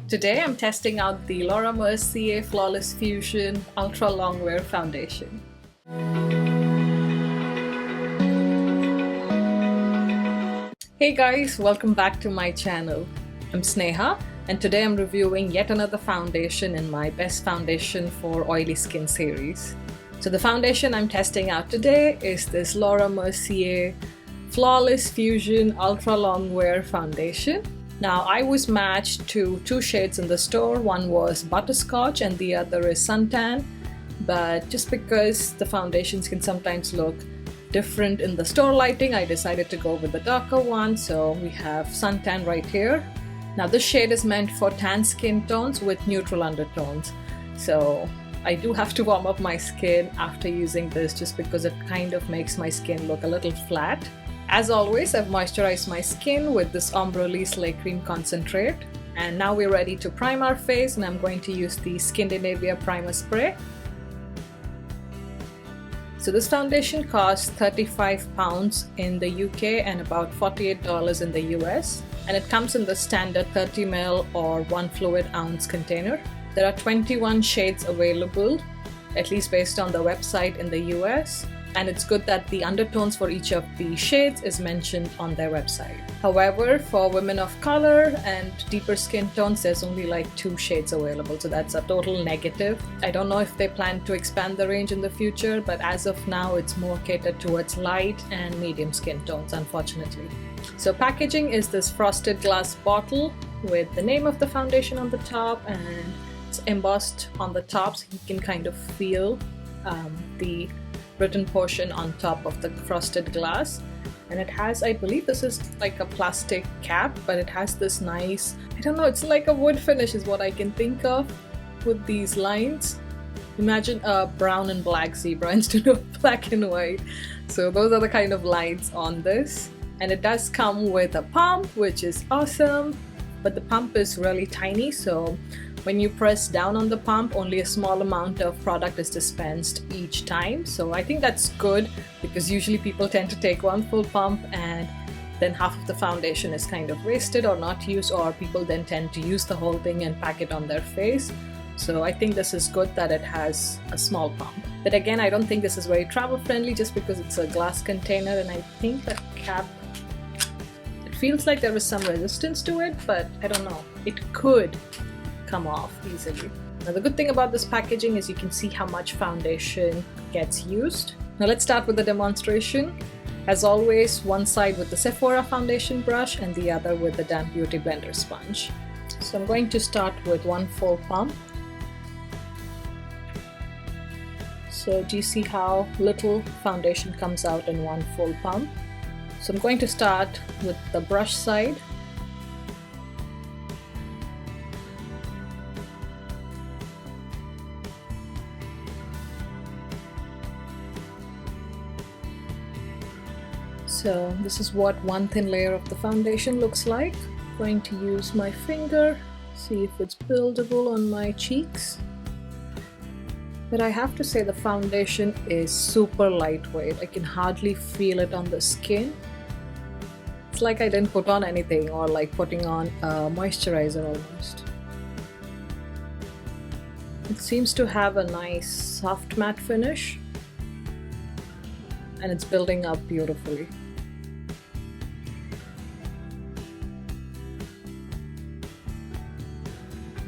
Today I'm testing out the Mercier Flawless Fusion Ultra-Longwear Foundation. Hey guys, welcome back to my channel. I'm Sneha and today I'm reviewing yet another foundation in my Best Foundation for Oily Skin series. So the foundation I'm testing out today is this Mercier Flawless Fusion Ultra-Longwear Foundation. Now I was matched to two shades in the store. One was butterscotch and the other is suntan, but just because the foundations can sometimes look different in the store lighting, I decided to go with the darker one. So we have suntan right here. Now this shade is meant for tan skin tones with neutral undertones. So I do have to warm up my skin after using this just because it kind of makes my skin look a little flat. As always, I've moisturized my skin with this Ombre Slay Cream Concentrate. And now we're ready to prime our face, and I'm going to use the Scandinavia Primer Spray. So this foundation costs £35 in the UK and about $48 in the US. And it comes in the standard 30ml or 1 fluid ounce container. There are 21 shades available, at least based on the website in the US. And it's good that the undertones for each of the shades is mentioned on their website. However, for women of color and deeper skin tones, there's only like 2 shades available, so that's a total negative. I don't know if they plan to expand the range in the future, but as of now, it's more catered towards light and medium skin tones, unfortunately. So packaging is this frosted glass bottle with the name of the foundation on the top, and it's embossed on the top, so you can kind of feel the written portion on top of the frosted glass. And it has, I believe this is like a plastic cap, but it has this nice, I don't know, it's like a wood finish is what I can think of with these lines. Imagine a brown and black zebra instead of black and white. So those are the kind of lines on this. And it does come with a pump, which is awesome, but the pump is really tiny, so when you press down on the pump, only a small amount of product is dispensed each time. So I think that's good because usually people tend to take one full pump and then half of the foundation is kind of wasted or not used, or people then tend to use the whole thing and pack it on their face. So I think this is good that it has a small pump. But again, I don't think this is very travel friendly just because it's a glass container, and I think that cap, it feels like there is some resistance to it, but I don't know. It could come off easily. Now the good thing about this packaging is you can see how much foundation gets used. Now let's start with the demonstration. As always, one side with the Sephora foundation brush and the other with the damp beauty blender sponge. So I'm going to start with one full pump. So do you see how little foundation comes out in one full pump? So I'm going to start with the brush side. So this is what one thin layer of the foundation looks like. I'm going to use my finger, see if it's buildable on my cheeks. But I have to say the foundation is super lightweight. I can hardly feel it on the skin. It's like I didn't put on anything, or like putting on a moisturizer almost. It seems to have a nice soft matte finish, and it's building up beautifully.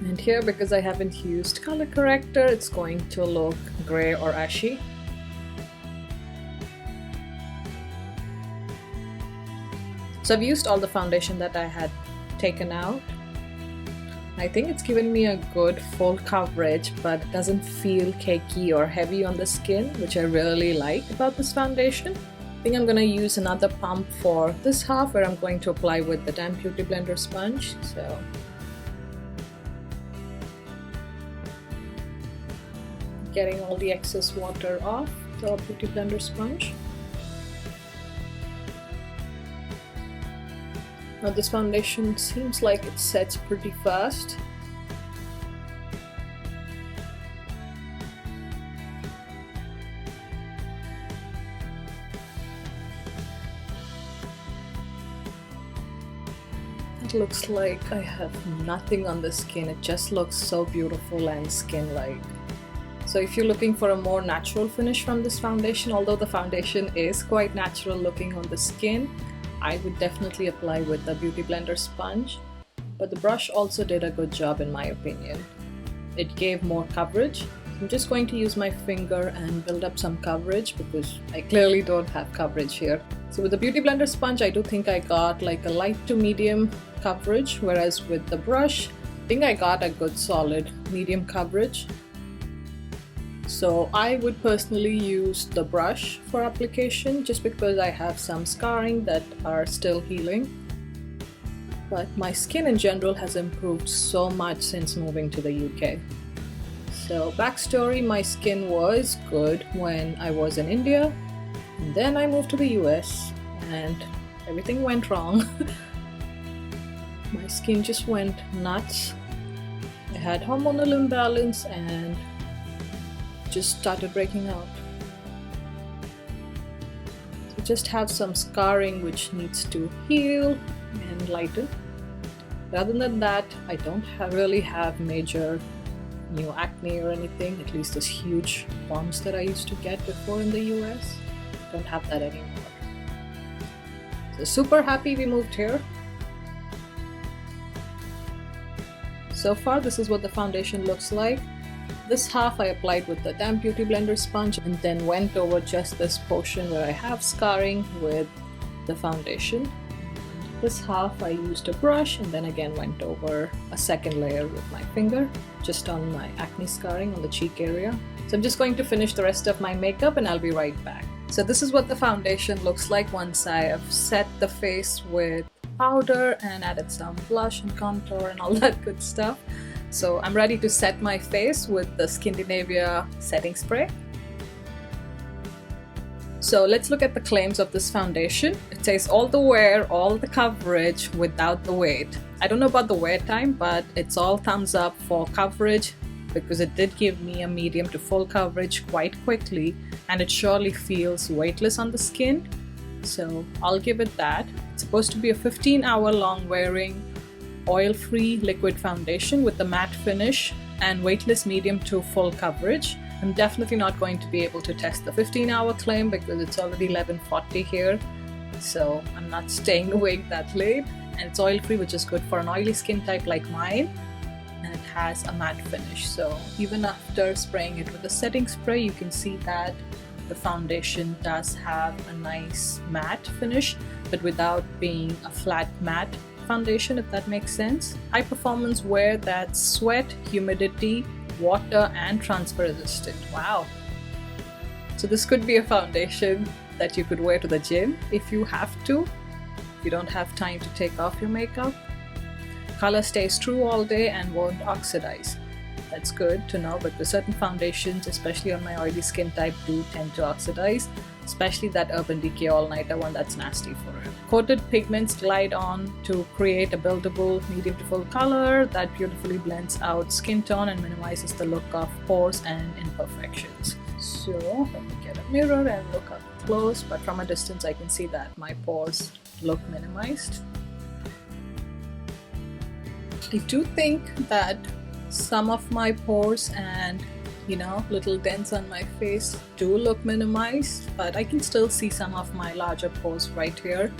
And here, because I haven't used color corrector, it's going to look gray or ashy. So I've used all the foundation that I had taken out. I think it's given me a good full coverage, but it doesn't feel cakey or heavy on the skin, which I really like about this foundation. I think I'm going to use another pump for this half, where I'm going to apply with the damp beauty blender sponge. So getting all the excess water off the beauty blender sponge. Now this foundation seems like it sets pretty fast. It looks like I have nothing on the skin. It just looks so beautiful and skin-like. So if you're looking for a more natural finish from this foundation, although the foundation is quite natural looking on the skin, I would definitely apply with the Beauty Blender sponge. But the brush also did a good job in my opinion. It gave more coverage. I'm just going to use my finger and build up some coverage because I clearly don't have coverage here. So with the Beauty Blender sponge, I do think I got like a light to medium coverage, whereas with the brush, I think I got a good solid medium coverage. So I would personally use the brush for application just because I have some scarring that are still healing. But my skin in general has improved so much since moving to the UK. So backstory, my skin was good when I was in India, and then I moved to the US and everything went wrong. My skin just went nuts. I had hormonal imbalance and just started breaking out. So just have some scarring which needs to heal and lighten. Other than that, I don't really have major new acne or anything, at least those huge bumps that I used to get before in the US. Don't have that anymore. So super happy we moved here. So far this is what the foundation looks like. This half I applied with the damp Beauty Blender sponge and then went over just this portion where I have scarring with the foundation. This half I used a brush and then again went over a second layer with my finger, just on my acne scarring on the cheek area. So I'm just going to finish the rest of my makeup and I'll be right back. So this is what the foundation looks like once I have set the face with powder and added some blush and contour and all that good stuff. So I'm ready to set my face with the Scandinavia setting spray. So let's look at the claims of this foundation. It says all the wear, all the coverage without the weight. I don't know about the wear time, but it's all thumbs up for coverage because it did give me a medium to full coverage quite quickly and it surely feels weightless on the skin. So I'll give it that. It's supposed to be a 15-hour long wearing oil-free liquid foundation with a matte finish and weightless medium to full coverage. I'm definitely not going to be able to test the 15-hour claim because it's already 11:40 here, so I'm not staying awake that late. And it's oil-free, which is good for an oily skin type like mine, and it has a matte finish. So even after spraying it with a setting spray, you can see that the foundation does have a nice matte finish, but without being a flat matte foundation, if that makes sense. High performance wear that's sweat, humidity, water and transfer resistant. Wow. So this could be a foundation that you could wear to the gym if you have to, if you don't have time to take off your makeup. Color stays true all day and won't oxidize. That's good to know because certain foundations, especially on my oily skin type, do tend to oxidize, especially that Urban Decay All-Nighter one. That's nasty for it. Coated pigments glide on to create a buildable medium to full color that beautifully blends out skin tone and minimizes the look of pores and imperfections. So let me get a mirror and look up close, but from a distance I can see that my pores look minimized. I do think that some of my pores and little dents on my face do look minimized, but I can still see some of my larger pores right here.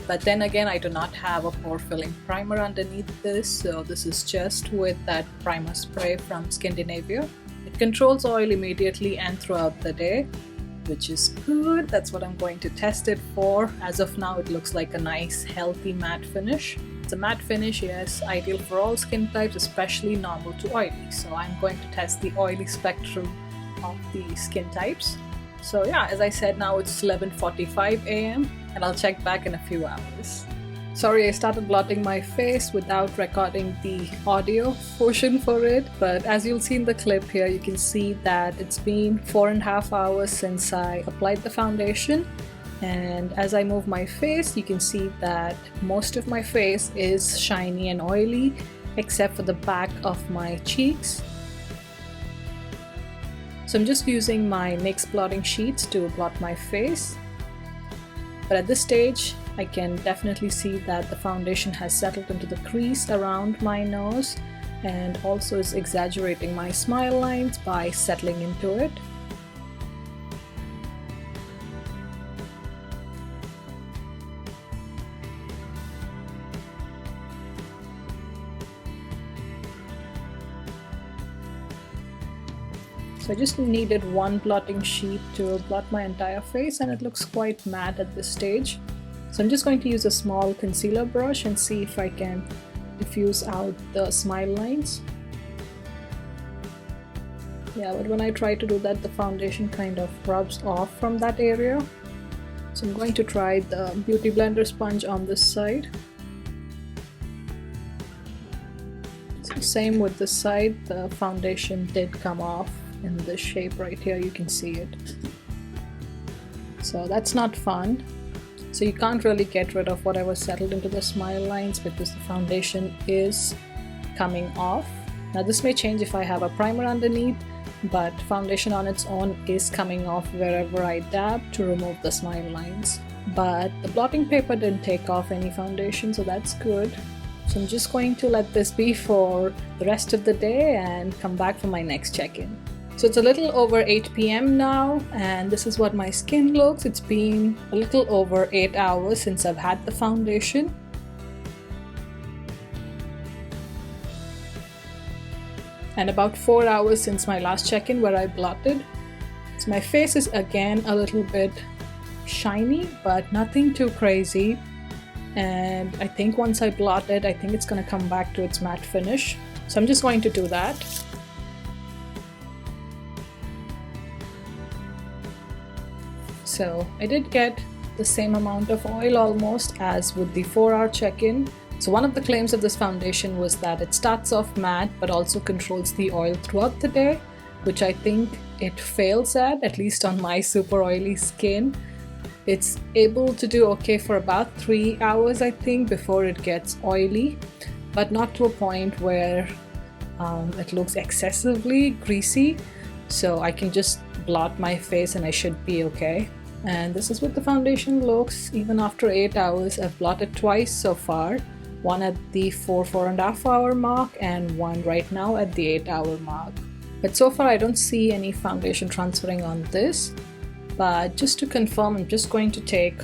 But then again, I do not have a pore filling primer underneath this, so this is just with that primer spray from Scandinavia. It controls oil immediately and throughout the day, which is good. That's what I'm going to test it for. As of now, it looks like a nice healthy matte finish. It's a matte finish, yes, ideal for all skin types, especially normal to oily. So I'm going to test the oily spectrum of the skin types. So yeah, as I said, now it's 11:45 a.m. and I'll check back in a few hours. Sorry, I started blotting my face without recording the audio portion for it, but as you'll see in the clip here, you can see that it's been 4.5 hours since I applied the foundation. And as I move my face, you can see that most of my face is shiny and oily, except for the back of my cheeks. So I'm just using my NYX blotting sheets to blot my face. But at this stage, I can definitely see that the foundation has settled into the crease around my nose and also is exaggerating my smile lines by settling into it. So I just needed one blotting sheet to blot my entire face, and it looks quite matte at this stage. So I'm just going to use a small concealer brush and see if I can diffuse out the smile lines. Yeah, but when I try to do that, the foundation kind of rubs off from that area. So I'm going to try the Beauty Blender sponge on this side. So same with this side, the foundation did come off in this shape right here, you can see it. So that's not fun. So you can't really get rid of whatever settled into the smile lines because the foundation is coming off. Now this may change if I have a primer underneath, but foundation on its own is coming off wherever I dab to remove the smile lines. But the blotting paper didn't take off any foundation, so that's good. So I'm just going to let this be for the rest of the day and come back for my next check-in. So it's a little over 8 p.m. now, and this is what my skin looks. It's been a little over 8 hours since I've had the foundation. And about 4 hours since my last check-in where I blotted. So my face is again a little bit shiny, but nothing too crazy. And I think once I blot it, I think it's going to come back to its matte finish. So I'm just going to do that. So I did get the same amount of oil almost as with the 4-hour check-in. So one of the claims of this foundation was that it starts off matte but also controls the oil throughout the day, which I think it fails at least on my super oily skin. It's able to do okay for about 3 hours, I think, before it gets oily, but not to a point where it looks excessively greasy. So I can just blot my face and I should be okay. And this is what the foundation looks even after 8 hours. I've blotted twice so far, one at the 4.5 hour mark and one right now at the 8-hour mark. But so far I don't see any foundation transferring on this. But just to confirm, I'm just going to take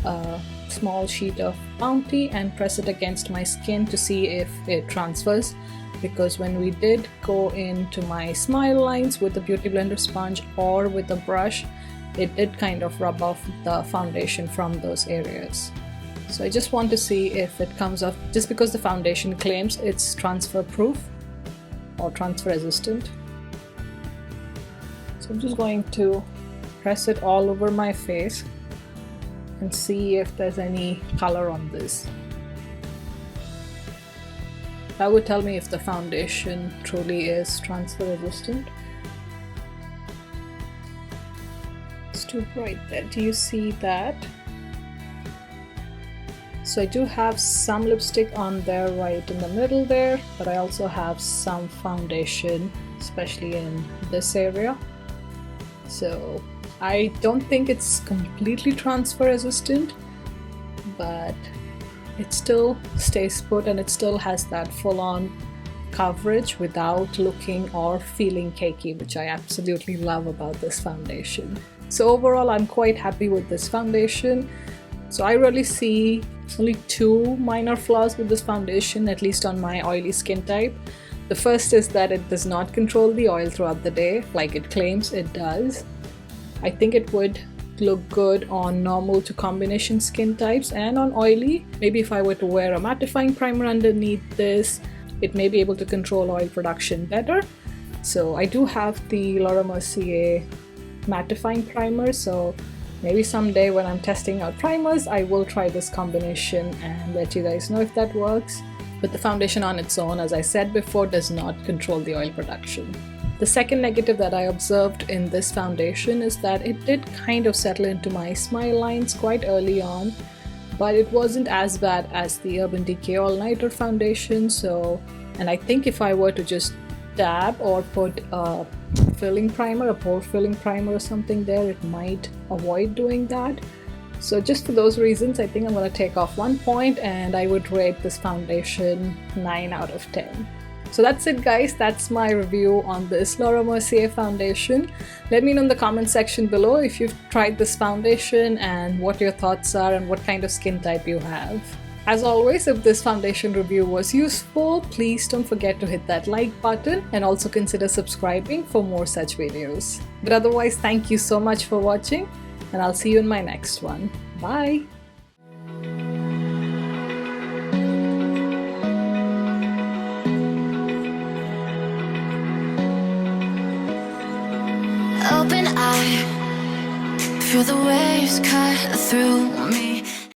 a small sheet of Bounty and press it against my skin to see if it transfers. Because when we did go into my smile lines with the Beauty Blender sponge or with a brush, it did kind of rub off the foundation from those areas. So I just want to see if it comes off, just because the foundation claims it's transfer proof or transfer resistant. So I'm just going to press it all over my face and see if there's any color on this. That would tell me if the foundation truly is transfer resistant. It's too bright there. Do you see that? So I do have some lipstick on there right in the middle there, but I also have some foundation, especially in this area. So I don't think it's completely transfer resistant, but it still stays put and it still has that full-on coverage without looking or feeling cakey, which I absolutely love about this foundation. So overall, I'm quite happy with this foundation. So I really see only 2 minor flaws with this foundation, at least on my oily skin type. The first is that it does not control the oil throughout the day like it claims it does. I think it would look good on normal to combination skin types and on oily. Maybe if I were to wear a mattifying primer underneath this, it may be able to control oil production better. So I do have the Laura Mercier mattifying primer, so maybe someday when I'm testing out primers, I will try this combination and let you guys know if that works. But the foundation on its own, as I said before, does not control the oil production. The second negative that I observed in this foundation is that it did kind of settle into my smile lines quite early on, but it wasn't as bad as the Urban Decay All Nighter foundation. And I think if I were to just dab or put a filling primer, a pore filling primer or something there, it might avoid doing that. So just for those reasons, I think I'm going to take off 1 point, and I would rate this foundation 9 out of 10. So that's it, guys. That's my review on this Laura Mercier foundation. Let me know in the comment section below if you've tried this foundation and what your thoughts are and what kind of skin type you have. As always, if this foundation review was useful, please don't forget to hit that like button and also consider subscribing for more such videos. But otherwise, thank you so much for watching, and I'll see you in my next one. Bye! Open eye, feel the waves cut through me.